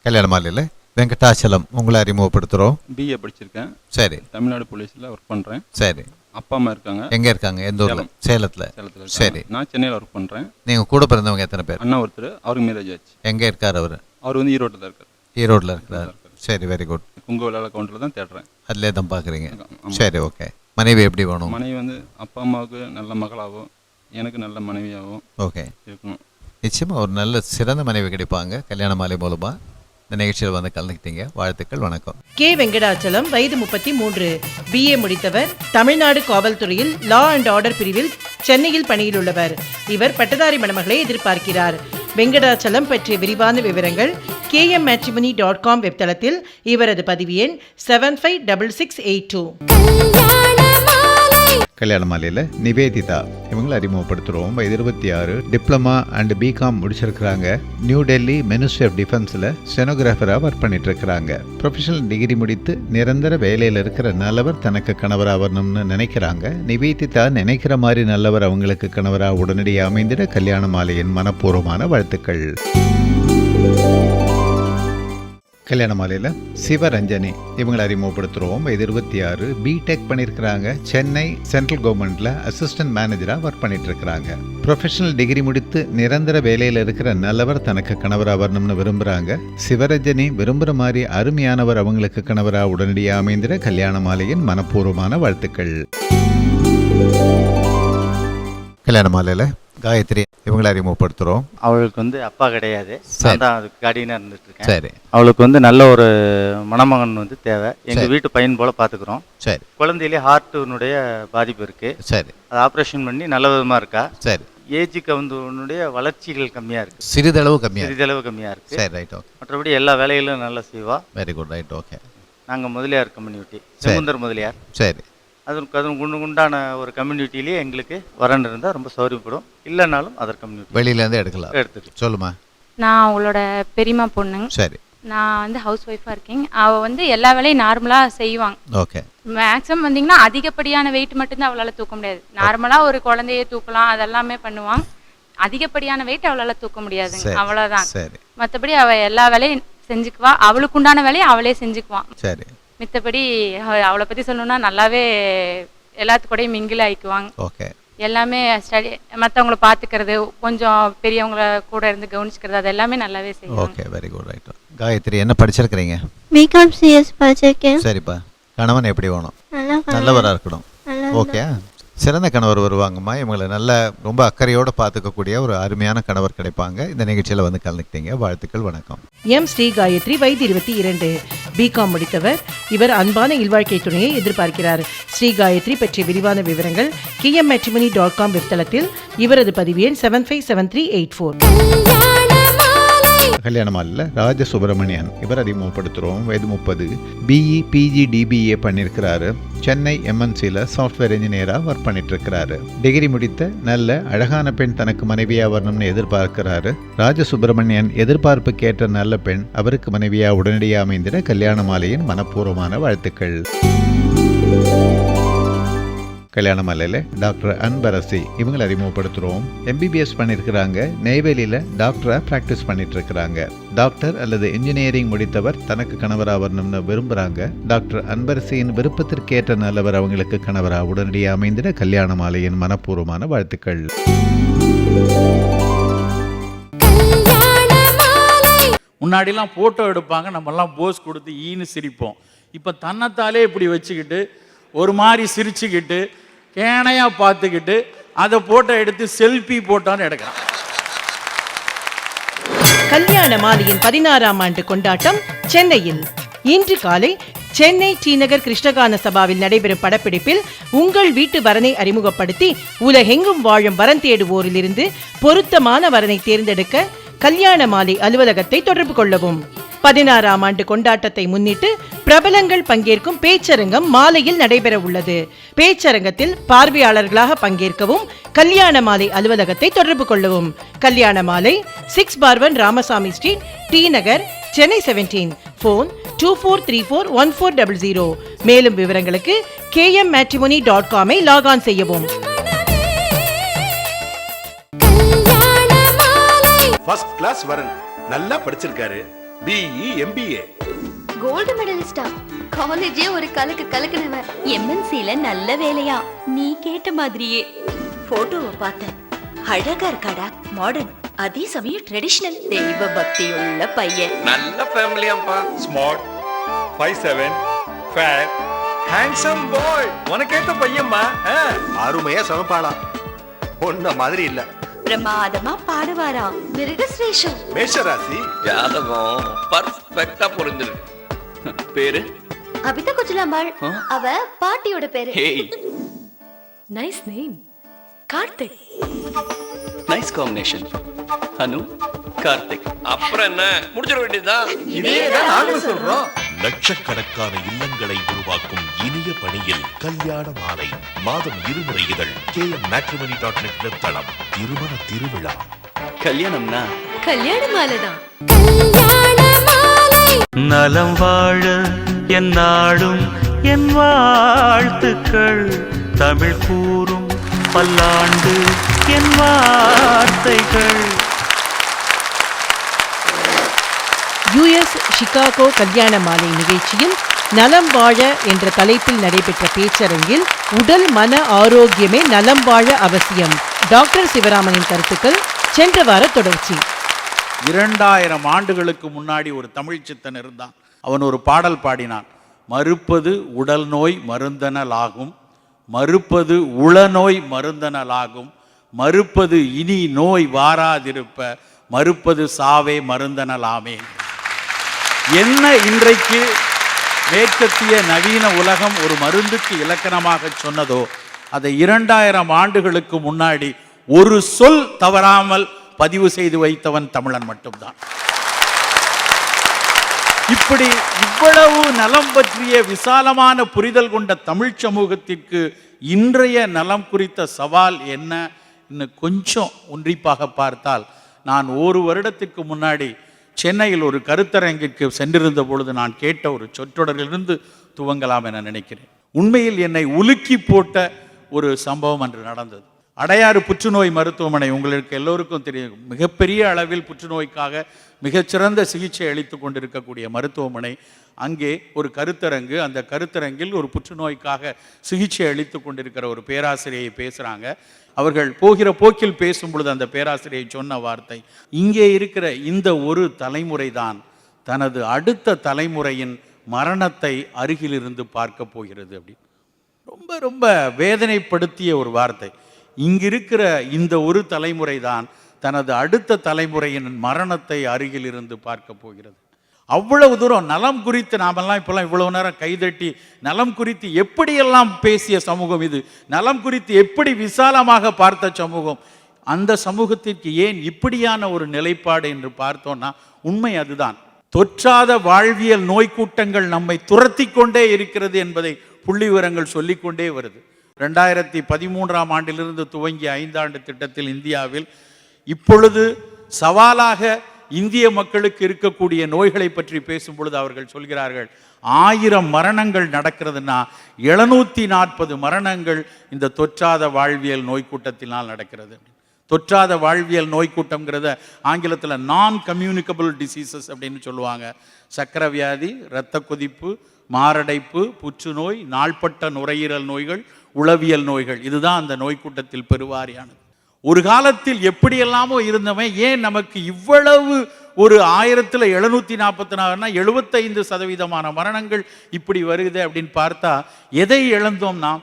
கல்யாண மாலையில் வெங்கடாச்சலம் உங்களை அறிமுகப்படுத்துகிறோம். பிஏ படிச்சிருக்கேன். சரி. தமிழ்நாடு போலீஸில் ஒர்க் பண்ணுறேன். சரி. அப்பா அம்மா இருக்காங்க. எங்கே இருக்காங்க? எந்த ஊரில்? சேலத்தில். சரி. நான் சென்னையில் ஒர்க் பண்ணுறேன். நீங்கள் கூட பிறந்தவங்க எத்தனை பேர்? அண்ணா ஒருத்தர், அவருக்கு மேரேஜ் ஆச்சு. எங்கே இருக்கார் அவர்? அவர் வந்து ஈரோட்டில் தான் இருக்கார். ஈரோட்டில் இருக்கிறார். சரி, வெரி குட். உங்கள் வேலை கவுண்டரில் தான் தேடுறேன். அதிலே தான் பார்க்குறீங்க. சரி, ஓகே. மனைவி எப்படி வேணும்? மனைவி வந்து அப்பா அம்மாவுக்கு நல்ல மகளாகவும் எனக்கு நல்ல மனைவியாகவும் ஓகே இருக்கணும். நிச்சயமாக ஒரு நல்ல சிறந்த மனைவி கிடைப்பாங்க. கல்யாண மாலை மூலமாக இந்த நிகழ்ச்சியில் வந்து கலந்துக்கிட்டீங்க. வாழ்த்துக்கள். வணக்கம். கே வெங்கடாச்சலம், வயது 33, பிஏ முடித்தவர். தமிழ்நாடு காவல்துறையில் லா அண்ட் ஆர்டர் பிரிவில் சென்னையில் பணியில் உள்ளவர். இவர் பட்டதாரி மணமகளை எதிர்பார்க்கிறார். வெங்கடாச்சலம் பற்றிய விரிவான விவரங்கள் kmmatrimony.com வெப்தளத்தில். இவரது பதிவு எண் 756682. கல்யாண மாலையில் நிவேதிதா இவங்களை அறிமுகப்படுத்துகிறோம். வயது 26, டிப்ளமா அண்ட் பிகாம் முடிச்சிருக்கிறாங்க. நியூ டெல்லி மினிஸ்ட்ரி ஆஃப் டிஃபென்ஸில் ஸ்டெனோகிராஃபராக ஒர்க் பண்ணிட்டு இருக்கிறாங்க. ப்ரொஃபஷனல் டிகிரி முடித்து நிரந்தர வேலையில் இருக்கிற நல்லவர் தனக்கு கணவராக வரணும்னு நினைக்கிறாங்க. நிவேதிதா நினைக்கிற மாதிரி நல்லவர் அவங்களுக்கு கணவராக உடனடியாக அமைந்திட கல்யாண மாலையின் மனப்பூர்வமான வாழ்த்துக்கள். கல்யாண மாலையில் சிவரஞ்சனி இவங்களை அறிமுகப்படுத்துகிறோம். வயது 26, பிடெக் பண்ணியிருக்கிறாங்க. சென்னை சென்ட்ரல் கவர்மெண்ட்டில் அசிஸ்டன்ட் மேனேஜராக ஒர்க் பண்ணிட்டு இருக்கிறாங்க. ப்ரொஃபஷனல் டிகிரி முடித்து நிரந்தர வேலையில் இருக்கிற நல்லவர் தனக்கு கணவராக வரணும்னு விரும்புகிறாங்க. சிவரஞ்சனி விரும்புகிற மாதிரி அருமையானவர் அவங்களுக்கு கணவராக உடனடியாக அமைந்திட கல்யாண மாலையின் மனப்பூர்வமான வாழ்த்துக்கள். கல்யாண மாலையில் காயத்ரி இவங்களை அறிமுகப்படுத்துகிறோம். அவளுக்கு வந்து அப்பா கிடையாது, நான் தான் அதுக்கு கார்டியனாக இருந்துட்டு இருக்கேன். சரி. அவளுக்கு வந்து நல்ல ஒரு மணமகன் வந்து தேவை. எங்கள் வீட்டு பையன் போல் பார்த்துக்குறோம். சரி. குழந்தையிலே ஹார்ட்டுனுடைய பாதிப்பு இருக்குது. சரி. அது ஆப்ரேஷன் பண்ணி நல்ல விதமாக இருக்கா. சரி. ஏஜுக்கு வந்து வளர்ச்சிகள் கம்மியாக இருக்குது. சிறிதளவு கம்மியாக இருக்குது. சரி, ரைட், ஓகே. மற்றபடி எல்லா வேலைகளும் நல்லா செய்வா. Very good, right, okay. நாங்கள் முதலியார் கம்யூனிட்டி, செங்குந்தர் முதலியார். சரி. அதுக்கு உண்டான ஒரு கம்யூனிட்டிலேயே எங்களுக்கு வரன் இருந்தால் ரொம்ப சௌரியப்படும். இல்லைனாலும் அதர் கம்யூனிட்டி வெளியிலேருந்து எடுத்துட்டு சொல்லுமா. நான் அவளோட பெரியம்மா பொண்ணுங்க. சரி. நான் வந்து ஹவுஸ் ஒய்ஃபாக இருக்கேன். அவள் வந்து எல்லா வேலையும் நார்மலாக செய்வாங்க. ஓகே. மேக்ஸிமம் வந்தீங்கன்னா அதிகப்படியான வெயிட் மட்டும்தான் அவளால் தூக்க முடியாது. நார்மலாக ஒரு குழந்தைய தூக்கலாம், அதெல்லாமே பண்ணுவாங்க. அதிகப்படியான வெயிட் அவளால் தூக்க முடியாதுங்க, அவ்வளோதான். சரி. மற்றபடி அவள் எல்லா வேலையும் செஞ்சுக்குவா. அவளுக்கு உண்டான வேலையை அவளே செஞ்சுக்குவான். சரி. மித்தபடி அவளை பற்றி சொல்லணும்னா நல்லாவே எல்லாத்துக்கூடையும் மிங்கில் ஆயிக்குவாங்க. ஓகே. எல்லாமே ஸ்டடி, மற்றவங்கள பார்த்துக்கிறது, கொஞ்சம் பெரியவங்கள கூட இருந்து கவனிச்சுக்கிறது, அது எல்லாமே நல்லாவே செய்யும். Okay, very good, right. Gayathri என்ன படிச்சிருக்கிறீங்க? பிகாம் சிஎஸ் படிச்சிருக்கேன். சரிப்பா. கணவன் எப்படி வேணும்? நல்லவராக இருக்கணும். ஓகே. சிறந்த கணவர் வருவாங்கம்மா. இவங்களை நல்ல ரொம்ப அக்கறையோடு பார்த்துக்கக்கூடிய ஒரு அருமையான கணவர் கிடைப்பாங்க. இந்த நிகழ்ச்சியில் வந்து கலந்துக்கிட்டீங்க. வாழ்த்துக்கள். வணக்கம். எம் ஸ்ரீ காயத்ரி, வயது 22, பிகாம் முடித்தவர். இவர் அன்பான இல்வாழ்க்கை துணையை எதிர்பார்க்கிறார். ஸ்ரீ காயத்ரி பற்றிய விரிவான விவரங்கள் kmmatrimony.com வெப்தளத்தில். இவரது பதிவு எண் 757384. கல்யாண மாலையில் ராஜ சுப்பிரமணியன் இவர் அறிமுகப்படுத்துகிறோம். வயது 30, பிஇ பிஜி டிபிஏ பண்ணியிருக்கிறாரு. சென்னை எம்என்சியில் சாஃப்ட்வேர் இன்ஜினியராக ஒர்க் பண்ணிட்டு இருக்கிறாரு. டிகிரி முடித்த நல்ல அழகான பெண் தனக்கு மனைவியாக வரணும்னு எதிர்பார்க்கிறாரு. ராஜ சுப்பிரமணியன் எதிர்பார்ப்புக்கேற்ற நல்ல பெண் அவருக்கு மனைவியாக உடனடியாக அமைந்திட கல்யாண மாலையின் மனப்பூர்வமான வாழ்த்துக்கள். கல்யாண மாலையில் டாக்டர் அன்பரசி இவங்களை அறிமுகப்படுத்துகிறோம். எம்பிபிஎஸ் பண்ணியிருக்கிறாங்க. நெய்வேலியில் டாக்டராக ப்ராக்டிஸ் பண்ணிட்டு இருக்கிறாங்க. டாக்டர் அல்லது இன்ஜினியரிங் முடித்தவர் தனக்கு கணவராக வரணும்னு விரும்புகிறாங்க. டாக்டர் அன்பரசியின் விருப்பத்திற்கேற்ற நல்லவர் அவங்களுக்கு கணவராக உடனடியாக அமைந்திட கல்யாண மாலையின் மனப்பூர்வமான வாழ்த்துக்கள். முன்னாடிலாம் ஃபோட்டோ எடுப்பாங்க, நம்மெல்லாம் போஸ் கொடுத்து ஈன்னு சிரிப்போம். இப்போ தன்னைத்தாலே இப்படி வச்சுக்கிட்டு ஒரு மாதிரி சிரிச்சுக்கிட்டு கேனையாக பார்த்துக்கிட்டு அதை போட்டோ எடுத்து செல்ஃபி போட்டோன்னு எடுக்கிறான். கல்யாண மாலையின் 16ஆம் ஆண்டு கொண்டாட்டம் சென்னையில். இன்று காலை சென்னை டி நகர் கிருஷ்ணகான சபாவில் நடைபெறும் படப்பிடிப்பில் உங்கள் வீட்டு வரனை அறிமுகப்படுத்தி உலகெங்கும் வாழும் வரன் தேடுவோரிலிருந்து பொருத்தமான வரனை தேர்ந்தெடுக்க கல்யாண மாலை அலுவலகத்தை தொடர்பு கொள்ளவும். 16ஆம் ஆண்டு கொண்டாட்டத்தை முன்னிட்டு பிரபலங்கள் பங்கேற்கும் பேச்சரங்கம் மாலையில் நடைபெற உள்ளது. பேச்சரங்கத்தில் பார்வையாளர்களாக பங்கேற்கவும் கல்யாண மாலை அலுவலகத்தை தொடர்பு கொள்ளவும். கல்யாண மாலை 6/1 ராமசாமி ஸ்ட்ரீட், டி நகர், சென்னை 17. போன் 24341400. மேலும் விவரங்களுக்கு kmmatrimony.com லாக் ஆன் செய்யவும். ஃபர்ஸ்ட் கிளாஸ் வரன், நல்லா படிச்சிருக்காரு, BE MBA. கோல்டு மெடலிஸ்டா காலேஜே ஒரு கலக்கு கலக்குனவன். MNCல நல்ல வேலையா? நீ கேட்ட மாதிரியே. போட்டோவை பார்த்தேன். அழகா இருக்காடா, மாடர்ன், அதே சமயம் ட்ரெடிஷனல். தெய்வ பக்தியுள்ள பையன். நல்ல ஃபேமிலியாம்பா. Smart, 5'7", fair, handsome boy. உனக்கேத்த பையன்மா. அருமையா சமைப்பாளா, ஒன்ன மாதிரி இல்ல. பிரமாதமா பாடுவாரா. மிருகஸ்ரேஷம். மேஷராசி. ஜாதகம் பர்ஃபெக்ட்டா புரிஞ்சிருக்கு. பேரு அபிதா குஜலாம்பாள். அவ பாட்டியோட பேரு. Hey, nice name. Karthik. Nice combination. Anu, Karthik. அப்புறம் என்ன, முடிச்சிட வேண்டியதுதான். இதேதான் நாங்களும் சொல்றோம். லட்சக்கணக்கான இல்லங்களை உருவாக்கும் இனிய பணியில் கல்யாண மாலை மாதம் 2 முறை இதழ் KMmatrimony.net வெப்தளம். திருமண திருவிழா. கல்யாணம்னா கல்யாண மாலைதான். நலம் வாழ என் நாடும் என் வாழ்த்துக்கள். தமிழ் கூறும் பல்லாண்டு என் வார்த்தைகள். US சிகாகோ கல்யாண மாலை நிகழ்ச்சியில் நலம் வாழ என்ற தலைப்பில் நடைபெற்ற பேச்சரங்கில் உடல் மன ஆரோக்கியமே நலம் வாழ அவசியம். டாக்டர் சிவராமனின் கருத்துக்கள் சென்ற வார தொடர்ச்சி. 2000 ஆண்டுகளுக்கு முன்னாடி ஒரு தமிழ் சித்தன் இருந்தான். அவன் ஒரு பாடல் பாடினான். மறுப்பது உடல் நோய் மருந்தனலாகும், மறுப்பது உளநோய் மருந்தனலாகும், மறுப்பது இனி நோய் வாராதிருப்ப, மறுப்பது சாவே மருந்தனலாமே. என்ன இன்றைக்கு மேற்கத்திய நவீன உலகம் ஒரு மருந்துக்கு இலக்கணமாக சொன்னதோ அதை 2000 ஆண்டுகளுக்கு முன்னாடி ஒரு சொல் தவறாமல் பதிவு செய்து வைத்தவன் தமிழன் மட்டும்தான். இப்படி இவ்வளவு நலம் பற்றிய விசாலமான புரிதல் கொண்ட தமிழ் சமூகத்திற்கு இன்றைய நலம் குறித்த சவால் என்ன இன்னும் கொஞ்சம் உன்னிப்பாக பார்த்தால், நான் 1 வருடத்திற்கு முன்னாடி சென்னையில் ஒரு கருத்தரங்கிற்கு சென்றிருந்த பொழுது நான் கேட்ட ஒரு சொற்றொடரிலிருந்து துவங்கலாம் என நினைக்கிறேன். உண்மையில் என்னை உலுக்கி போட்ட ஒரு சம்பவம் அன்று நடந்தது. அடையாறு புற்றுநோய் மருத்துவமனை உங்களுக்கு எல்லோருக்கும் தெரியும். மிகப்பெரிய அளவில் புற்றுநோய்க்காக மிகச்சிறந்த சிகிச்சை அளித்து கொண்டிருக்கக்கூடிய மருத்துவமனை. அங்கே ஒரு கருத்தரங்கு, அந்த கருத்தரங்கில் ஒரு புற்றுநோய்க்காக சிகிச்சை அளித்து கொண்டிருக்கிற ஒரு பேராசிரியை பேசுகிறாங்க. அவர்கள் போகிற போக்கில் பேசும் பொழுது அந்த பேராசிரியை சொன்ன வார்த்தை, இங்கே இருக்கிற இந்த ஒரு தலைமுறை தான் தனது அடுத்த தலைமுறையின் மரணத்தை அருகிலிருந்து பார்க்க போகிறது அப்படின்னு. ரொம்ப ரொம்ப வேதனைப்படுத்திய ஒரு வார்த்தை. இங்கிருக்கிற இந்த ஒரு தலைமுறை தான் தனது அடுத்த தலைமுறையின் மரணத்தை அருகில் இருந்து பார்க்க போகிறது. அவ்வளவு தூரம் நலம் குறித்து நாமெல்லாம் இப்பெல்லாம் இவ்வளவு நேரம் கைதட்டி நலம் குறித்து எப்படியெல்லாம் பேசிய சமூகம் இது, நலம் குறித்து எப்படி விசாலமாக பார்த்த சமூகம். அந்த சமூகத்திற்கு ஏன் இப்படியான ஒரு நிலைப்பாடு என்று பார்த்தோம்னா உண்மை அதுதான். தொற்றாத வாழ்வியல் நோய் கூட்டங்கள் நம்மை துரத்தி கொண்டே இருக்கிறது என்பதை புள்ளி விவரங்கள் சொல்லிக்கொண்டே வருது. 2013ஆம் ஆண்டிலிருந்து துவங்கிய 5 ஆண்டு திட்டத்தில் இந்தியாவில் இப்பொழுது சவாலாக இந்திய மக்களுக்கு இருக்கக்கூடிய நோய்களை பற்றி பேசும் பொழுது அவர்கள் சொல்கிறார்கள், 1000 மரணங்கள் நடக்கிறதுனா 740 மரணங்கள் இந்த தொற்றாத வாழ்வியல் நோய் கூட்டத்தினால் நடக்கிறது. தொற்றாத வாழ்வியல் நோய் கூட்டம்ங்கிறத ஆங்கிலத்தில் நான் கம்யூனிகபிள் டிசீசஸ் அப்படின்னு சொல்லுவாங்க. சக்கரை வியாதி, இரத்த கொதிப்பு, மாரடைப்பு, புற்றுநோய், நாள்பட்ட நுரையீரல் நோய்கள், உளவியல் நோய்கள், இதுதான் அந்த நோய் கூட்டத்தில் பெருவாரியானது. ஒரு காலத்தில் எப்படியெல்லாமோ இருந்தவன் ஏன் நமக்கு இவ்வளவு ஒரு 1744 75% மரணங்கள் இப்படி வருது அப்படின்னு பார்த்தா எதை இழந்தோம் நாம்?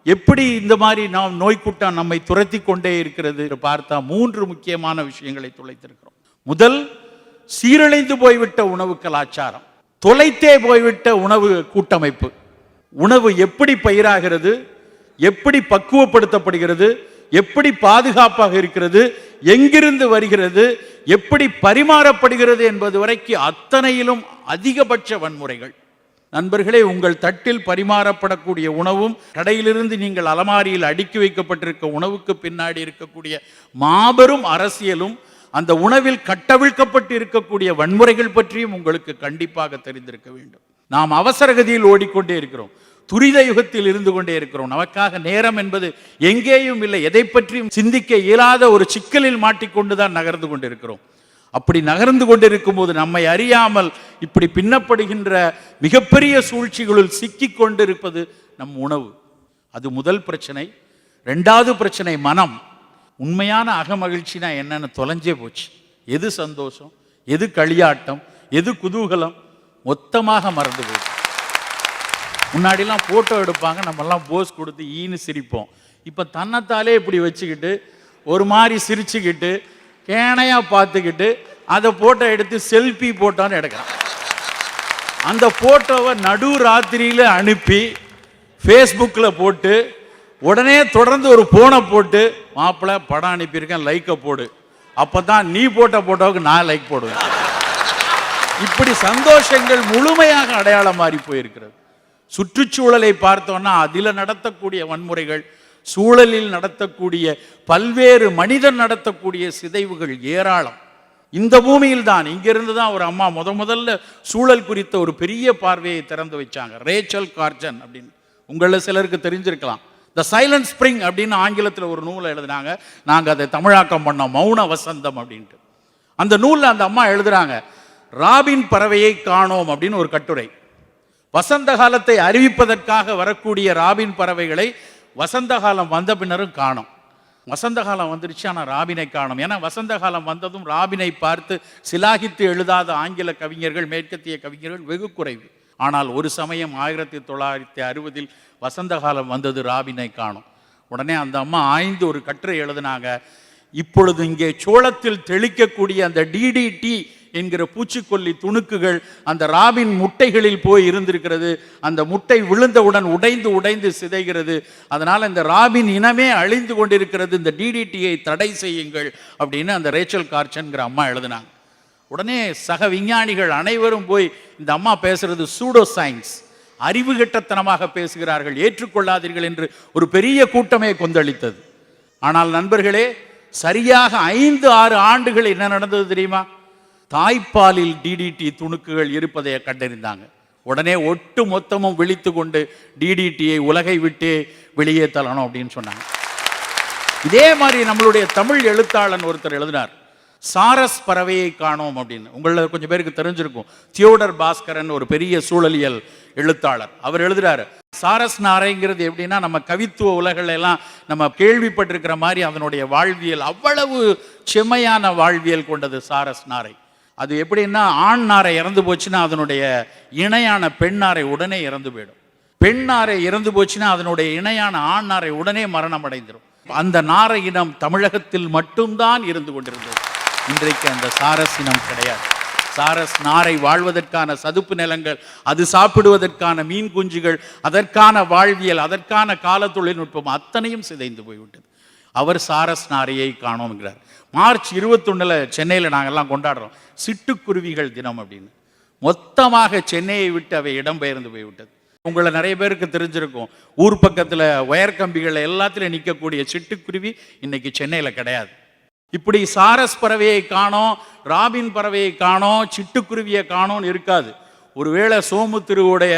எப்படி இந்த மாதிரி நாம் நோய் கூட்டம் நம்மை துரத்தி கொண்டே இருக்கிறது பார்த்தா 3 முக்கியமான விஷயங்களை துளைத்திருக்கிறோம். முதல், சீரழிந்து போய்விட்ட உணவு கலாச்சாரம், தொலைத்தே போய்விட்ட உணவு கூட்டமைப்பு. உணவு எப்படி பயிராகிறது, எப்படி பக்குவப்படுத்தப்படுகிறது, எப்படி பாதுகாப்பாக இருக்கிறது, எங்கிருந்து வருகிறது, எப்படி பரிமாறப்படுகிறது என்பது வரைக்கும் அத்தனையிலும் அதிகபட்ச வன்முறைகள். நண்பர்களே, உங்கள் தட்டில் பரிமாறப்படக்கூடிய உணவும் கடையிலிருந்து நீங்கள் அலமாரியில் அடுக்கி வைக்கப்பட்டிருக்க உணவுக்கு பின்னாடி இருக்கக்கூடிய மாபெரும் அரசியலும் அந்த உணவில் கட்டவிழ்க்கப்பட்டு இருக்கக்கூடிய வன்முறைகள் பற்றியும் உங்களுக்கு கண்டிப்பாக தெரிந்திருக்க வேண்டும். நாம் அவசரகதியில் ஓடிக்கொண்டே இருக்கிறோம், துரித யுகத்தில் இருந்து கொண்டே இருக்கிறோம். நமக்காக நேரம் என்பது எங்கேயும் இல்லை. எதை பற்றியும் சிந்திக்க இயலாத ஒரு சிக்கலில் மாட்டிக்கொண்டுதான் நகர்ந்து கொண்டிருக்கிறோம். அப்படி நகர்ந்து கொண்டிருக்கும் போது நம்மை அறியாமல் இப்படி பின்னப்படுகின்ற மிகப்பெரிய சூழ்ச்சிகளுள் சிக்கி கொண்டிருப்பது நம் உணவு. அது முதல் பிரச்சனை. ரெண்டாவது பிரச்சனை மனம். உண்மையான அகமகிழ்ச்சினா என்னன்னு தொலைஞ்சே போச்சு. எது சந்தோஷம், எது களியாட்டம், எது குதூகலம், மொத்தமாக மறந்து போச்சு. முன்னாடிலாம் ஃபோட்டோ எடுப்பாங்க, நம்மெல்லாம் போஸ் கொடுத்து ஈன்னு சிரிப்போம். இப்போ தன்னைத்தாலே இப்படி வச்சுக்கிட்டு ஒரு மாதிரி சிரிச்சுக்கிட்டு கேனையாக பார்த்துக்கிட்டு அதை ஃபோட்டோ எடுத்து செல்ஃபி போட்டோன்னு எடுக்கிறான். அந்த ஃபோட்டோவை நடு ராத்திரியில் அனுப்பி ஃபேஸ்புக்கில் போட்டு உடனே தொடர்ந்து ஒரு ஃபோனை போட்டு மாப்பிள்ளை படம் அனுப்பியிருக்கேன் லைக்கை போடு, அப்போ தான் நீ போட்ட ஃபோட்டோவுக்கு நான் லைக் போடுவேன். இப்படி சந்தோஷங்கள் முழுமையாக அடையாளம் மாறி போயிருக்கிறது. சுற்றுச்சூழலை பார்த்தோன்னா அதில் நடத்தக்கூடிய வன்முறைகள், சூழலில் நடத்தக்கூடிய பல்வேறு மனிதன் நடத்தக்கூடிய சிதைவுகள் ஏராளம். இந்த பூமியில் தான், இங்கிருந்து தான் ஒரு அம்மா முதல்ல சூழல் குறித்த ஒரு பெரிய பார்வையை திறந்து வச்சாங்க. ரேச்சல் கார்ஜன் அப்படின்னு, உங்களில் சிலருக்கு தெரிஞ்சிருக்கலாம். த சைலண்ட் ஸ்ப்ரிங் அப்படின்னு ஆங்கிலத்தில் ஒரு நூலை எழுதினாங்க. நாங்கள் அதை தமிழாக்கம் பண்ணோம், மௌன வசந்தம் அப்படின்ட்டு. அந்த நூலில் அந்த அம்மா எழுதுறாங்க, ராபின் பறவையை காணோம் அப்படின்னு ஒரு கட்டுரை. வசந்த காலத்தை அறிவிப்பதற்காக வரக்கூடிய ராபின் பறவைகளை வசந்த காலம் வந்த பின்னரும் காணோம். வசந்த காலம் வந்துருச்சு, ஆனால் ராபினை காணோம். ஏன்னா வசந்த காலம் வந்ததும் ராபினை பார்த்து சிலாகித்து எழுதாத ஆங்கில கவிஞர்கள், மேற்கத்திய கவிஞர்கள் வெகு குறைவு. ஆனால் ஒரு சமயம் 1960 வசந்த காலம் வந்தது, ராபினை காணோம். உடனே அந்த அம்மா ஆய்ந்து ஒரு கட்டுரை எழுதினாங்க. இப்பொழுது இங்கே சோளத்தில் தெளிக்கக்கூடிய அந்த டிடிடி என்கிற பூச்சிக்கொல்லி துணுக்குகள் அந்த ராபின் முட்டைகளில் போய் இருந்திருக்கிறது. அந்த முட்டை விழுந்தவுடன் உடைந்து உடைந்து சிதைகிறது. அதனால் இந்த ராபின் இனமே அழிந்து கொண்டிருக்கிறது, இந்த டிடிடியை தடை செய்யுங்கள் அப்படின்னு அந்த ரேச்சல் கார்ச்சன்கிற அம்மா எழுதினாங்க. உடனே சக விஞ்ஞானிகள் அனைவரும் போய் இந்த அம்மா பேசுறது சூடோ சயின்ஸ், அறிவுகட்டத்தனமாக பேசுகிறார்கள், ஏற்றுக்கொள்ளாதீர்கள் என்று ஒரு பெரிய கூட்டமே கொந்தளித்தது. ஆனால் நண்பர்களே, சரியாக 5-6 ஆண்டுகள் என்ன நடந்தது தெரியுமா? தாய்ப்பாலில் டிடிடி துணுக்குகள் இருப்பதை கண்டறிந்தாங்க. உடனே ஒட்டு மொத்தமும் விழித்து கொண்டு டிடிடியை உலகை விட்டே வெளியே தள்ளணும் அப்படின்னு சொன்னாங்க. இதே மாதிரி நம்மளுடைய தமிழ் எழுத்தாளன் ஒருத்தர் எழுதினார், சாரஸ் பறவையை காணோம் அப்படின்னு. உங்களில் கொஞ்சம் பேருக்கு தெரிஞ்சிருக்கும், தியோடர் பாஸ்கரன் ஒரு பெரிய சூழலியல் எழுத்தாளர். அவர் எழுதுறாரு, சாரஸ் நாரைங்கிறது எப்படின்னா நம்ம கவித்துவ உலகில் எல்லாம் நம்ம கேள்விப்பட்டிருக்கிற மாதிரி அதனுடைய வாழ்வியல் அவ்வளவு செம்மையான வாழ்வியல் கொண்டது சாரஸ் நாரை. அது எப்படின்னா, ஆண் நாரை இறந்து போச்சுன்னா அதனுடைய இணையான பெண் நாரை உடனே இறந்து போயிடும். பெண் நாரை இறந்து போச்சுன்னா அதனுடைய இணையான ஆண் நாரை உடனே மரணம் அடைந்துடும். அந்த நாரை இனம் தமிழகத்தில் மட்டும்தான் இருந்து கொண்டிருந்தது. இன்றைக்கு அந்த சாரஸ் இனம் கிடையாது. சாரஸ் நாரை வாழ்வதற்கான சதுப்பு நிலங்கள், அது சாப்பிடுவதற்கான மீன் குஞ்சுகள், அதற்கான வாழ்வியல், அதற்கான கால தொழில்நுட்பம் அத்தனையும் சிதைந்து போய்விட்டது. அவர் சாரஸ் நாரையை காணோம் என்கிறார். மார்ச் 21 சென்னையில் நாங்கள்லாம் கொண்டாடுறோம் சிட்டுக்குருவிகள் தினம் அப்படின்னு. மொத்தமாக சென்னையை விட்டு அவை இடம்பெயர்ந்து போய்விட்டது. உங்களை நிறைய பேருக்கு தெரிஞ்சிருக்கும், ஊர் பக்கத்தில் ஒயர் கம்பிகள் எல்லாத்திலும் நிற்கக்கூடிய சிட்டுக்குருவி இன்னைக்கு சென்னையில் கிடையாது. இப்படி சாரஸ் பறவையை காணோம், ராபின் பறவையை காணோம், சிட்டுக்குருவியை காணோன்னு இருக்காது. ஒருவேளை சோமு திருவுடைய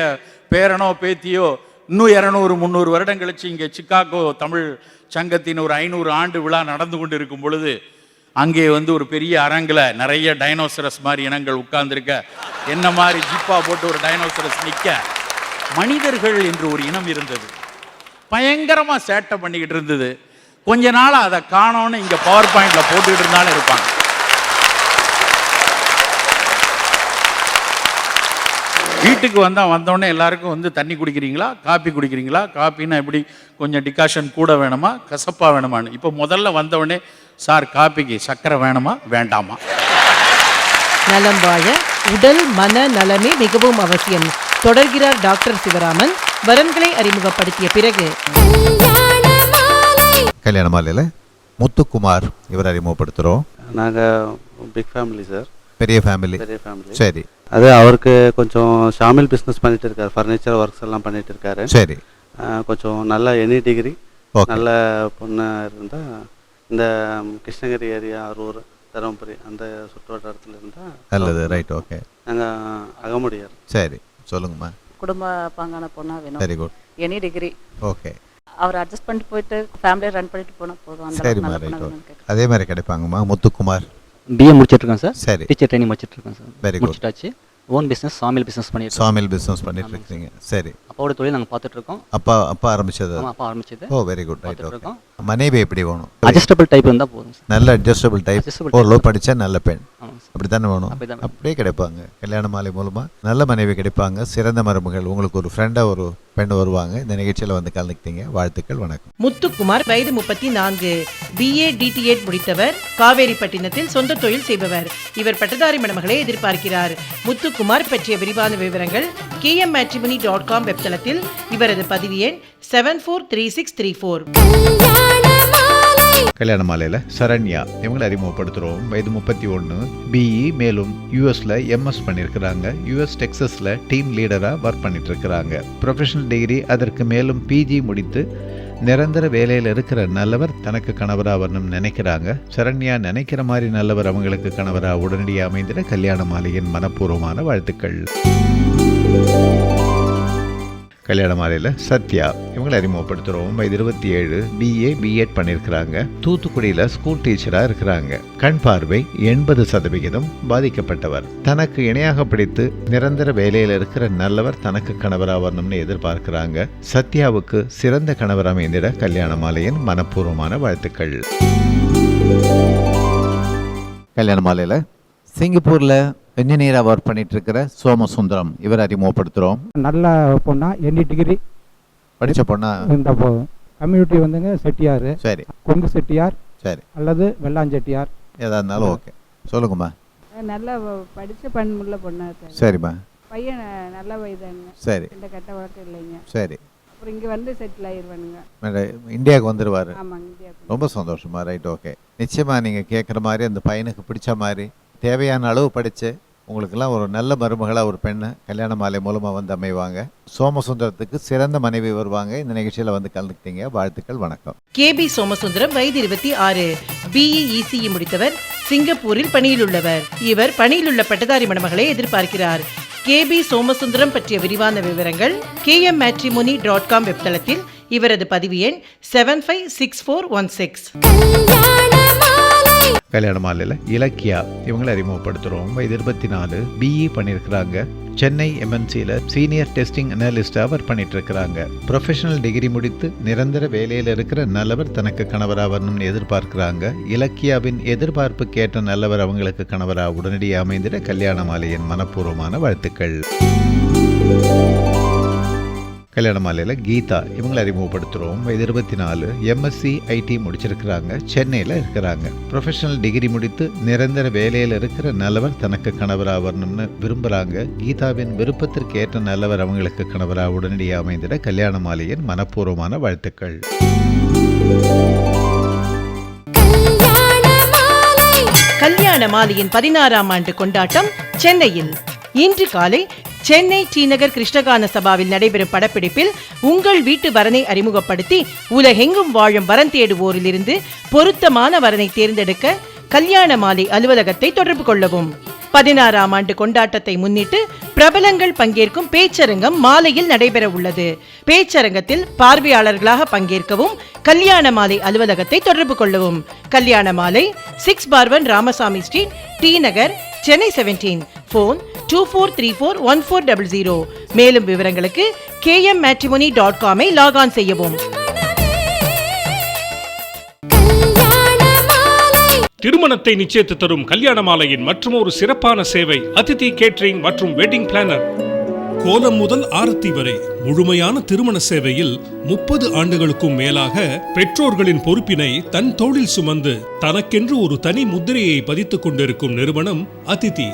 பேரனோ பேத்தியோ இன்னும் 200-300 வருடம் கழிச்சு இங்கே சிக்காகோ தமிழ் சங்கத்தின் ஒரு 500 ஆண்டு விழா நடந்து கொண்டு இருக்கும் பொழுது அங்கே ஒரு பெரிய அரங்கில் நிறைய டைனோசரஸ் மாதிரி இனங்கள் உட்கார்ந்துருக்க, என்ன மாதிரி ஜிப்பா போட்டு ஒரு டைனோசரஸ் நிற்க, மனிதர்கள் என்று ஒரு இனம் இருந்தது, பயங்கரமாக சேட்டை பண்ணிக்கிட்டு இருந்தது. கொஞ்ச நாள் அதை காணோன்னு இங்கே பவர் பாயிண்ட்ல போட்டுக்கிட்டு இருந்தாலும் இருப்பாங்க. வீட்டுக்கு வந்தோடனே எல்லாருக்கும் தண்ணி குடிக்கிறீங்களா, காப்பி குடிக்கிறீங்களா, காப்பின்னா எப்படி கொஞ்சம் டிகாஷன் கூட வேணுமா, கசப்பாக வேணுமான்னு. இப்போ முதல்ல வந்தவுடனே, சார் காப்பிக்கு சர்க்கரை வேணுமா வேண்டாமா? நலம் வாழ உடல் மன நலமே மிகவும் அவசியம். தொடர்கிறார் டாக்டர் சிவராமன் வரன்களை அறிமுகப்படுத்திய பிறகு. கல்யாண மாலையில் முத்துக்குமார் இவர் அறிமுகப்படுத்துகிறோம். நாங்கள் பிக் ஃபேமிலி சார், பெரிய ஃபேமிலி. சரி, அது அவருக்கு கொஞ்சம் ஷாமில் பிஸ்னஸ் பண்ணிட்டு இருக்காரு, ஃபர்னிச்சர் ஒர்க்ஸ் எல்லாம் பண்ணிட்டு இருக்காரு. சரி, கொஞ்சம் நல்ல எனி டிகிரி நல்ல பொண்ணு இருந்தால் இந்த கிருஷ்ணகிரி ஏரியா, அரூர், தருமபுரி அந்த சுற்று வட்டாரத்தில் இருந்தால் நல்லது. Right, okay. நாங்கள் அகமுடியார். சரி, சொல்லுங்கம்மா. குடும்ப பாங்கான பொண்ணா வேணும். Very good. Any degree. Okay. அவர் அட்ஜஸ்ட் பண்ணிட்டு போயிட்டு ஃபேமிலியை ரன் பண்ணிட்டு போனால் போதும். சரிம்மா, ரைட். அதே மாதிரி கிடைப்பாங்கம்மா. முத்துக்குமார். பிஏ முடிச்சிட்ருக்கேன் சார். சரி. டீச்சர் ட்ரைனிங் முடிச்சிட்ருக்கேன் சார். Very good. முடிச்சிட்டாச்சு. ஓன் பிஸ்னஸ் சாமில் பிஸ்னஸ் பண்ணிட்டு சாமில் பிஸ்னஸ் பண்ணிட்டு இருக்கீங்க. சரி. அப்பாவோட தொழில் நாங்கள் பார்த்துட்ருக்கோம். அப்பா ஆரம்பிச்சது? ஆமாம், அப்பா ஆரம்பிச்சது. ஓ வெரி குட். ரைட். ஓகே. மனைவி எப்படி வேணும்? அட்ஜஸ்டபிள் டைப் இருந்தால் போதும் சார். நல்ல அட்ஜஸ்டபிள் டைப், ஓரளவு படித்தா நல்ல பெண், ஆமாம் சார். அப்படி தானே வேணும்? அப்படியே கிடைப்பாங்க. கல்யாண மாலை மூலமாக நல்ல மனைவி கிடைப்பாங்க. சிறந்த மருமகள், உங்களுக்கு ஒரு ஃப்ரெண்டாக ஒரு பெண் வருவாங்க. இந்த நிகழ்ச்சியில் வந்து கலந்துக்கிட்டீங்க, வாழ்த்துக்கள், வணக்கம். முத்துக்குமார், வயது 34, BA DTED முடித்தவர், காவேரிப்பட்டினத்தில் சொந்த தொழில் செய்பவர். இவர் பட்டதாரி மணமகளை எதிர்பார்க்கிறார். முத்துக்குமார் பற்றிய விரிவான விவரங்கள் kmmatrimony.com வெப்தளத்தில். இவரது பதிவு எண் 743634. கல்யாண மாலையில் சரண்யா இவங்களை அறிமுகப்படுத்துகிறோம். வயது 31, BE, மேலும் யூஎஸில் MS பண்ணியிருக்கிறாங்க. US டெக்ஸஸில் டீம் லீடராக ஒர்க் பண்ணிட்டு இருக்கிறாங்க. ப்ரொஃபஷனல் டிகிரி, அதற்கு மேலும் PG முடித்து நிரந்தர வேலையில் இருக்கிற நல்லவர் தனக்கு கணவராக வரணும்னு நினைக்கிறாங்க. சரண்யா நினைக்கிற மாதிரி நல்லவர் அவங்களுக்கு கணவராக உடனடியாக அமைந்திட கல்யாண மாலையின் மனப்பூர்வமான வாழ்த்துக்கள். கல்யாண மாலையில் சத்யா இவங்களை அறிமுகப்படுத்துகிறோம். வயது 27, BA B.Ed பண்ணியிருக்கிறாங்க. தூத்துக்குடியில் ஸ்கூல் டீச்சராக இருக்கிறாங்க. கண் பார்வை 80% பாதிக்கப்பட்டவர். தனக்கு இணையாக பிடித்து நிரந்தர வேலையில் இருக்கிற நல்லவர் தனக்கு கணவராக வரணும்னு எதிர்பார்க்கிறாங்க. சத்யாவுக்கு சிறந்த கணவர் அமைந்திட கல்யாண மாலையின் மனப்பூர்வமான வாழ்த்துக்கள். கல்யாண மாலையில் சிங்கப்பூரில் இன்ஜினியராக ஒர்க் பண்ணிட்டு இருக்கிற சோமசுந்தரம் இவர் அறிமுகப்படுத்துகிறோம். நல்ல பொண்ணா, ND டிகிரி படித்த பொண்ணா இந்த போதும். கம்யூனிட்டி வந்துங்க செட்டியார். சரி. கொங்கு செட்டியார். சரி. அல்லது வெள்ளாஞ்செட்டியார், எதா இருந்தாலும் ஓகே. சொல்லுங்கம்மா. நல்லா படித்த பண்புள்ள பொண்ணா. சரிம்மா. பையன் நல்ல வயதானுங்க. சரி. இந்த கட்ட வழக்கம் இல்லைங்க. சரி. அப்புறம் இங்கே வந்து செட்டில் ஆயிடுவானுங்க. இந்தியாவுக்கு வந்துடுவார். ஆமாங்க, இந்தியாவுக்கு. ரொம்ப சந்தோஷமா. ரைட். ஓகே. நிச்சயமாக நீங்கள் கேட்குற மாதிரி அந்த பையனுக்கு பிடிச்ச மாதிரி தேவையான அளவு படித்து உங்களுக்கெல்லாம் ஒரு நல்ல மருமகளாக ஒரு பெண்ணை கல்யாண மாலை மூலமாக வந்து அமைவாங்க. சோமசுந்தரத்துக்கு சிறந்த மனைவி வருவாங்க. இந்த நிகழ்ச்சியில் வந்து கலந்துக்கிட்டீங்க, வாழ்த்துக்கள், வணக்கம். KB சோமசுந்தரம், வயது 26, BE ECE முடித்தவர், சிங்கப்பூரில் பணியில் உள்ளவர். இவர் பணியிலுள்ள பட்டதாரி மணமகளை எதிர்பார்க்கிறார். KB சோமசுந்தரம் பற்றிய விரிவான விவரங்கள் kmmatrimony.com வெப்தளத்தில். இவரது பதிவு எண் 756416. கல்யாண மாலையில் இலக்கியா இவங்களை அறிமுகப்படுத்துகிறோம். வயது 24, BE பண்ணியிருக்கிறாங்க. சென்னை MNCயில் சீனியர் டெஸ்டிங் அனலிஸ்டாக ஒர்க் பண்ணிட்டு இருக்கிறாங்க. ப்ரொஃபஷனல் டிகிரி முடித்து நிரந்தர வேலையில் இருக்கிற நல்லவர் தனக்கு கணவராக வரணும்னு எதிர்பார்க்கிறாங்க. இலக்கியாவின் எதிர்பார்ப்புக்கேற்ற நல்லவர் அவங்களுக்கு கணவராக உடனடியாக அமைந்திட கல்யாண மாலையின் மனப்பூர்வமான வாழ்த்துக்கள். கல்யாண மாலையில் கீதா இவங்களை அறிமுகப்படுத்துகிறோம். வயது 24, MSc IT முடிச்சிருக்கிறாங்க. சென்னையில் இருக்கிறாங்க. ப்ரொஃபஷனல் டிகிரி முடித்து நிரந்தர வேலையில் இருக்கிற நல்லவர் தனக்கு கணவராக வரணும்னு விரும்புகிறாங்க. கீதாவின் விருப்பத்திற்கு ஏற்ற நல்லவர் அவங்களுக்கு கணவராக உடனடியாக அமைந்திட கல்யாண மாலையின் மனப்பூர்வமான வாழ்த்துக்கள். கல்யாண மாலையின் 16ஆம் ஆண்டு கொண்டாட்டம் சென்னையில். இன்று காலை சென்னை டிநகர் கிருஷ்ணகான சபாவில் நடைபெறும் படப்பிடிப்பில் உங்கள் வீட்டு வரனை அறிமுகப்படுத்தி உலகெங்கும் வாழும் வரன் தேடுவோரிலிருந்து பொருத்தமான வரனை தேர்ந்தெடுக்க கல்யாண மாலை அலுவலகத்தை தொடர்பு கொள்ளவும். 16ஆம் ஆண்டு கொண்டாட்டத்தை முன்னிட்டு பிரபலங்கள் பங்கேற்கும் பேச்சரங்கம் மாலையில் நடைபெற உள்ளது. பேச்சரங்கத்தில் பார்வையாளர்களாக பங்கேற்கவும் கல்யாண மாலை அலுவலகத்தை தொடர்பு கொள்ளவும். கல்யாண மாலை 6/1 ராமசாமி ஸ்ட்ரீட், டி நகர், சென்னை 17. போன் 24341400. மேலும் விவரங்களுக்கு kmmatrimony.com லாக் ஆன் செய்யவும். திருமணத்தை நிச்சயித்து தரும் கல்யாண மாலையின் மற்றும் ஒரு சிறப்பான சேவை அதிதி கேட்டரிங் மற்றும் வெட்டிங் பிளானர். கோலம் முதல் ஆரத்தி வரை முழுமையான திருமண சேவையில் 30 ஆண்டுகளுக்கும் மேலாக பெற்றோர்களின் பொறுப்பினை தன் தோளில் சுமந்து தனக்கென்று ஒரு தனி முத்திரையை பதித்துக் கொண்டிருக்கும் நிறுவனம் அதிதி.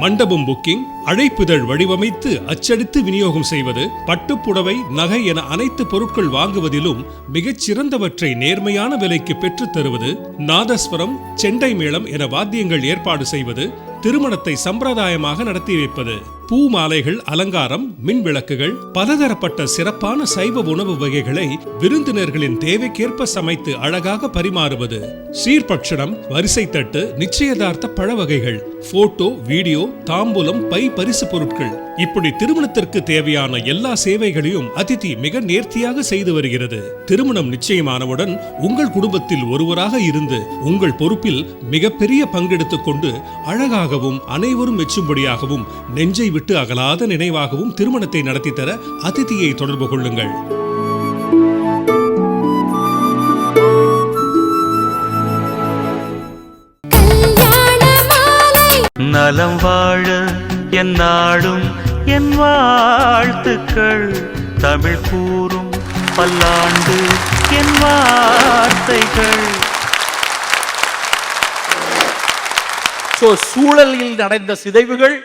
மண்டபம் புக்கிங், அழைப்பிதழ் வடிவமைத்து அச்சடித்து விநியோகம் செய்வது, பட்டுப்புடவை, நகை என அனைத்து பொருட்கள் வாங்குவதிலும் மிகச் சிறந்தவற்றை நேர்மையான விலைக்கு பெற்றுத் தருவது, நாதஸ்வரம், செண்டை மேளம் என வாத்தியங்கள் ஏற்பாடு செய்வது, திருமணத்தை சம்பிரதாயமாக நடத்தி வைப்பது. பூ மாலைகள், அலங்காரம், மின் விளக்குகள், பலதரப்பட்ட சிறப்பான சைவ உணவு வகைகளை விருந்தினர்களின் தேவைக்கேற்ப சமைத்து அழகாக பரிமாறுவது, சீர்பட்சணம், வரிசை தட்டு, நிச்சயதார்த்த பழ வகைகள், போட்டோ, வீடியோ, தாம்பூலம், பை பரிசு பொருட்கள், இப்படி திருமணத்திற்கு தேவையான எல்லா சேவைகளையும் அதிதி மிக நேர்த்தியாக செய்து வருகிறது. திருமணம் நிச்சயமானவுடன் உங்கள் குடும்பத்தில் ஒருவராக இருந்து உங்கள் பொறுப்பில் மிகப்பெரிய பங்கெடுத்துக் கொண்டு அழகாகவும் அனைவரும் மெச்சும்படியாகவும் நெஞ்சை விட்டு அகலாத நினைவாகவும் திருமணத்தை நடத்தி தர அதிதியை தொடர்பு கொள்ளுங்கள். நலம் வாழ என் நாடும் என் வாழ்த்துக்கள், தமிழ் கூறும் பல்லாண்டு என் வார்த்தைகள். சூழலில் நடந்த சிதைவுகள்,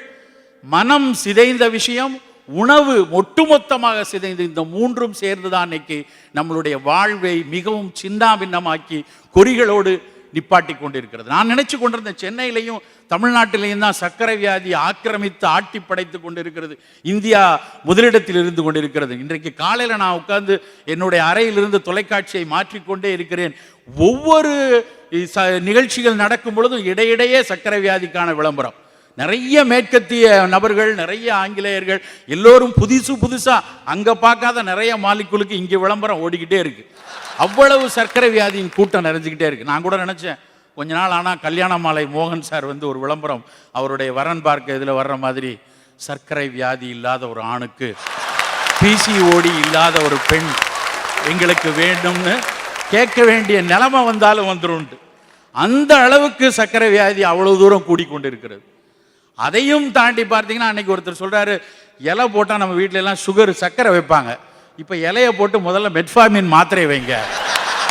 மனம் சிதைந்த விஷயம், உணவு ஒட்டுமொத்தமாக சிதைந்து, இந்த மூன்றும் சேர்ந்துதான் இன்னைக்கு நம்மளுடைய வாழ்வை மிகவும் சின்னாபின்னமாக்கி குறிகளோடு நிப்பாட்டி கொண்டிருக்கிறது. நான் நினைச்சு கொண்டிருந்த சென்னையிலையும் தமிழ்நாட்டிலையும் தான் சர்க்கரை வியாதி ஆக்கிரமித்து ஆட்டி படைத்து கொண்டிருக்கிறது. இந்தியா முதலிடத்தில் இருந்து கொண்டிருக்கிறது. இன்றைக்கு காலையில் நான் உட்கார்ந்து என்னுடைய அறையிலிருந்து தொலைக்காட்சியை மாற்றிக்கொண்டே இருக்கிறேன். ஒவ்வொரு நிகழ்ச்சிகள் நடக்கும் பொழுதும் இடையிடையே சர்க்கரை வியாதிக்கான விளம்பரம். நிறைய மேற்கத்திய நபர்கள், நிறைய ஆங்கிலேயர்கள், எல்லோரும் புதுசா அங்க பார்க்காத நிறைய மாலிக்குளுக்கு இங்க விளம்பரம் ஓடிக்கிட்டே இருக்கு. அவ்வளவு சர்க்கரை வியாதியின் கூட்டம் நிறைஞ்சிக்கிட்டே இருக்கு. நான் கூட நினைச்சேன் கொஞ்ச நாள் ஆனால் கல்யாண மாலை மோகன் சார் ஒரு விளம்பரம் அவருடைய வரன் பார்க்க இதில் வர்ற மாதிரி, சர்க்கரை வியாதி இல்லாத ஒரு ஆணுக்கு பிசிஓடி இல்லாத ஒரு பெண் எங்களுக்கு வேண்டும்னு கேட்க வேண்டிய நிலைமை வந்தாலும் வந்துடும். அந்த அளவுக்கு சர்க்கரை வியாதி அவ்வளவு தூரம் கூடிக்கொண்டிருக்கிறது. அதையும் தாண்டி பார்த்தீங்கன்னா அன்னைக்கு ஒருத்தர் சொல்றாரு, இலை போட்டால் நம்ம வீட்டில எல்லாம் சுகர் சர்க்கரை வைப்பாங்க, இப்போ இலையை போட்டு முதல்ல மெட்ஃபார்மின் மாத்திரை வைங்க.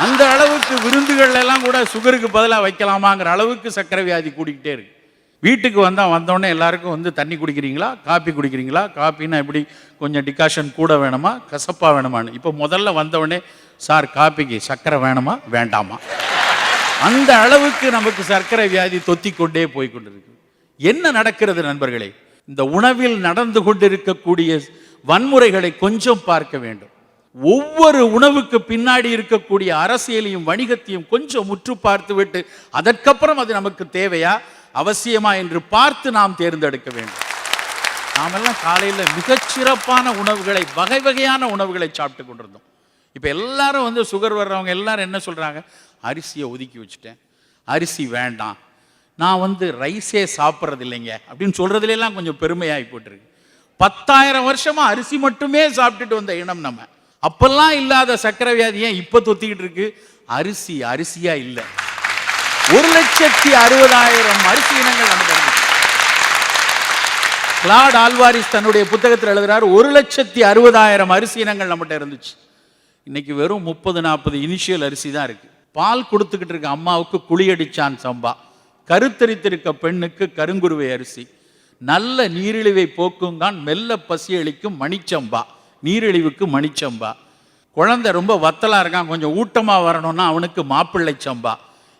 அந்த அளவுக்கு விருந்துகள் எல்லாம் கூட சுகருக்கு பதிலாக வைக்கலாமாங்கிற அளவுக்கு சர்க்கரை வியாதி கூடிக்கிட்டே இருக்கு. வீட்டுக்கு வந்தோடனே எல்லாருக்கும் தண்ணி குடிக்கிறீங்களா, காப்பி குடிக்கிறீங்களா, காப்பின்னா எப்படி கொஞ்சம் டிகாஷன் கூட வேணுமா, கசப்பாக வேணுமான்னு. இப்போ முதல்ல வந்தவுடனே சார் காப்பிக்கு சர்க்கரை வேணுமா வேண்டாமா, அந்த அளவுக்கு நமக்கு சர்க்கரை வியாதி தொத்தி கொண்டே போய்கொண்டிருக்கு. என்ன நடக்கிறது நண்பர்களே? இந்த உணவில் நடந்து கொண்டிருக்கக்கூடிய வன்முறைகளை கொஞ்சம் பார்க்க வேண்டும். ஒவ்வொரு உணவுக்கு பின்னாடி இருக்கக்கூடிய அரசியலையும் வணிகத்தையும் கொஞ்சம் முற்று பார்த்து விட்டு அதற்கப்புறம் அது நமக்கு தேவையா அவசியமா என்று பார்த்து நாம் தேர்ந்தெடுக்க வேண்டும். நாமெல்லாம் காலையில் மிகச்சிறப்பான உணவுகளை, வகை வகையான உணவுகளை சாப்பிட்டு கொண்டிருந்தோம். இப்போ எல்லாரும் சுகர் வர்றவங்க எல்லாரும் என்ன சொல்றாங்க, அரிசியை ஒதுக்கி வச்சுட்டேன், அரிசி வேண்டாம், நான் ரைஸே சாப்பிட்றது இல்லைங்க அப்படின்னு சொல்றதுலாம் கொஞ்சம் பெருமையாகி போட்டிருக்கு. 10,000 வருஷமா அரிசி மட்டுமே சாப்பிட்டுட்டு வந்த இனம் நம்ம. அப்பெல்லாம் இல்லாத சர்க்கரை வியாதி ஏன் இப்ப தொத்திக்கிட்டு இருக்கு? அரிசியா இல்லை. 1,60,60,000 அரிசி இனங்கள் நம்ம இருக்கு. கிளாட் ஆல்வாரிஸ் தன்னுடைய புத்தகத்தில் எழுதுறாரு, 1,60,60,000 அரிசி இனங்கள் நம்மகிட்ட இருந்துச்சு. இன்னைக்கு வெறும் 30-40 இனிஷியல் அரிசி தான் இருக்கு. பால் கொடுத்துக்கிட்டு இருக்க அம்மாவுக்கு குழியடிச்சான் சம்பா, கருத்தரித்திருக்க பெண்ணுக்கு கருங்குருவை அரிசி, நல்ல நீரிழிவை போக்குங்கான் மெல்ல பசி அளிக்கும் மணிச்சம்பா, நீரிழிவுக்கு மணிச்சம்பா, குழந்தை ரொம்ப வத்தலா இருக்கான் கொஞ்சம் ஊட்டமா வரணும்னா அவனுக்கு மாப்பிள்ளை சம்பா.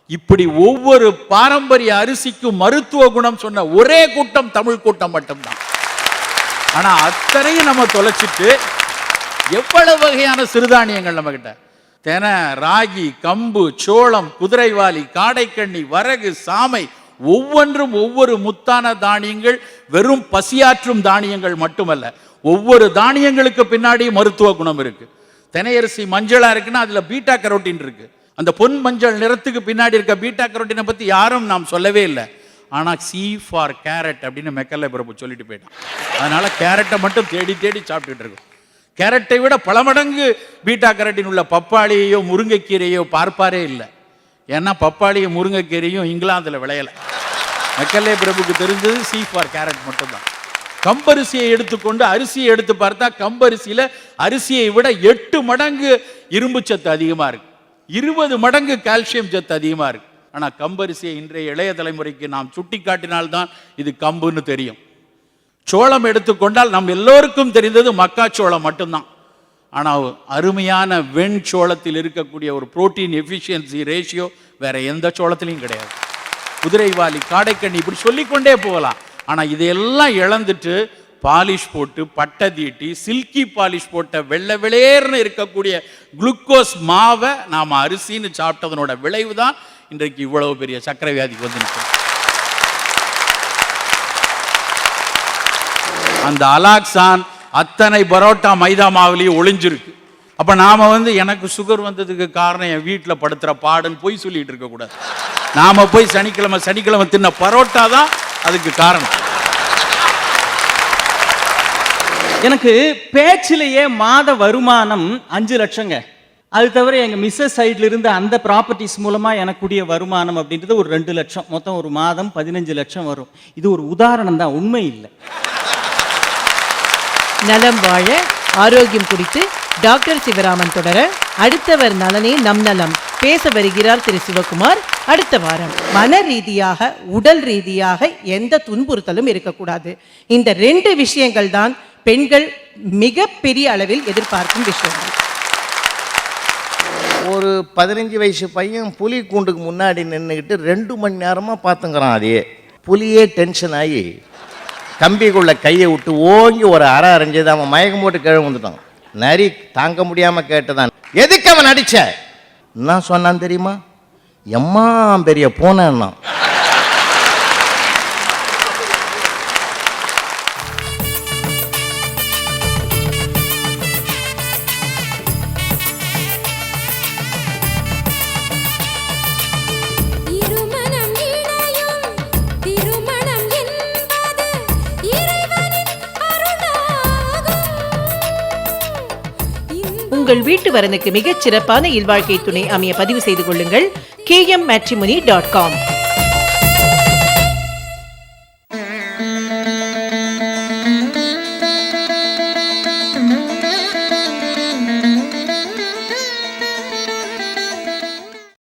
இப்படி ஒவ்வொரு பாரம்பரிய அரிசிக்கும் மருத்துவ குணம் சொன்ன ஒரே கூட்டம் தமிழ் கூட்டம் மட்டும்தான். ஆனா அத்தனையும் நம்ம தொலைச்சிட்டு எவ்வளவு வகையான சிறுதானியங்கள் நம்ம கிட்ட, தெனை, ராகி, கம்பு, சோளம், குதிரைவாலி, காடைக்கண்ணி, வரகு, சாமை, ஒவ்வொன்றும் ஒவ்வொரு முத்தான தானியங்கள். வெறும் பசியாற்றும் தானியங்கள் மட்டுமல்ல, ஒவ்வொரு தானியங்களுக்கு பின்னாடி மருத்துவ குணம் இருக்கு. தினையரிசி மஞ்சளா இருக்குன்னா அதுல பீட்டா கரோட்டின் இருக்கு. அந்த பொன் மஞ்சள் நிறத்துக்கு பின்னாடி இருக்க பீட்டா கரோட்டினை பத்தி யாரும் நாம் சொல்லவே இல்லை. ஆனா சி ஃபார் கேரட் அப்படின்னு மெக்கல்ல பிரபு சொல்லிட்டு போயிட்டான். அதனால கேரட்டை மட்டும் தேடி தேடி சாப்பிட்டுட்டு இருக்கோம். கேரட்டை விட பல மடங்கு பீட்டா கரோட்டின் உள்ள பப்பாளியையோ முருங்கைக்கீரையோ பார்ப்பாரே இல்லை. ஏன்னா பப்பாளியும் முருங்கைக்கீரையும் இங்கிலாந்தில் விளையலை. மெக்கல்லே பிரபுக்கு தெரிஞ்சது சி ஃபார் கேரட் மட்டும்தான். கம்பரிசியை எடுத்துக்கொண்டு அரிசியை எடுத்து பார்த்தா கம்பரிசியில அரிசியை விட 8 மடங்கு இரும்பு சத்து அதிகமா இருக்கு, 20 மடங்கு கால்சியம் சத்து அதிகமா இருக்கு. ஆனா கம்பரிசியை இன்றைய இளைய தலைமுறைக்கு நாம் சுட்டி காட்டினால்தான் இது கம்புன்னு தெரியும். சோளம் எடுத்துக்கொண்டால் நம் எல்லோருக்கும் தெரிந்தது மக்காச்சோளம் மட்டும்தான். ஆனால் அருமையான வெண்சோளத்தில் இருக்கக்கூடிய ஒரு புரோட்டீன் எஃபிஷியன்சி ரேஷியோ வேற எந்த சோளத்திலையும் கிடையாது. குதிரைவாலி, காடைக்கண்ணி, இப்படி சொல்லிக்கொண்டே போகலாம். ஆனால் இதையெல்லாம் இழந்துட்டு பாலிஷ் போட்டு பட்டை தீட்டி சில்கி பாலிஷ் போட்ட வெள்ளை வெளியேர்னு இருக்கக்கூடிய குளுக்கோஸ் மாவை நாம் அரிசின்னு சாப்பிட்டதனோட விளைவு தான் இன்றைக்கு இவ்வளவு பெரிய சர்க்கரை வியாதிக்கு வந்து நிற்கும். அந்த அலாக்சான் அத்தனை பரோட்டா மைதா மாவுலேயும் ஒளிஞ்சிருக்கு. அப்போ நாம் வந்து எனக்கு சுகர் வந்ததுக்கு காரணம் என் வீட்டில் படுத்துகிற பாடுன்னு போய் சொல்லிட்டு இருக்கக்கூடாது. நாம் போய் சனிக்கிழமை தின்ன பரோட்டா தான் அதுக்கு காரணம். எனக்கு பேச்சிலேயே மாத வருமானம் 5 லட்சங்க. அது தவிர எங்கள் மிஸ்ஸஸ் சைட்ல இருந்து அந்த ப்ராப்பர்ட்டிஸ் மூலமாக எனக்குடைய வருமானம் அப்படின்றது ஒரு 2 லட்சம். மொத்தம் ஒரு மாதம் 15 லட்சம் வரும். இது ஒரு உதாரணம் தான், உண்மை இல்லை. நலம் வாழ ஆரோக்கியம் குறித்து டாக்டர் சிவராமன் தொடர அடுத்தவர் நலனே நம் நலம் பேச வருகிறார் திரு சிவகுமார். அடுத்த வாரம் மன ரீதியாக உடல் ரீதியாக எந்த துன்புறுத்தலும் இருக்கக்கூடாது. இந்த 2 விஷயங்கள் தான் பெண்கள் மிக பெரிய அளவில் எதிர்பார்க்கும் விஷயங்கள். ஒரு 15 வயசு பையன் புலி கூண்டுக்கு முன்னாடி நின்றுக்கிட்டு 2 மணி நேரமாக பார்த்துங்கிறான். அதே புலியே டென்ஷன் ஆகி கம்பிக்குள்ள கையை விட்டு ஓங்கி ஒரு அரை அரைஞ்சது. அவன் மயக்கம் போட்டு கீழே வந்துட்டான். நரி தாங்க முடியாமல் கேட்டதான், எதுக்கு அவன் அடிச்ச? என்ன சொன்னான் தெரியுமா? எம்மா பெரிய போனா. உங்கள் வீட்டு வரனுக்கு மிகச் சிறப்பான இல்வாழ்க்கை துணை அமைய பதிவு செய்து கொள்ளுங்கள் KMmatrimony.com.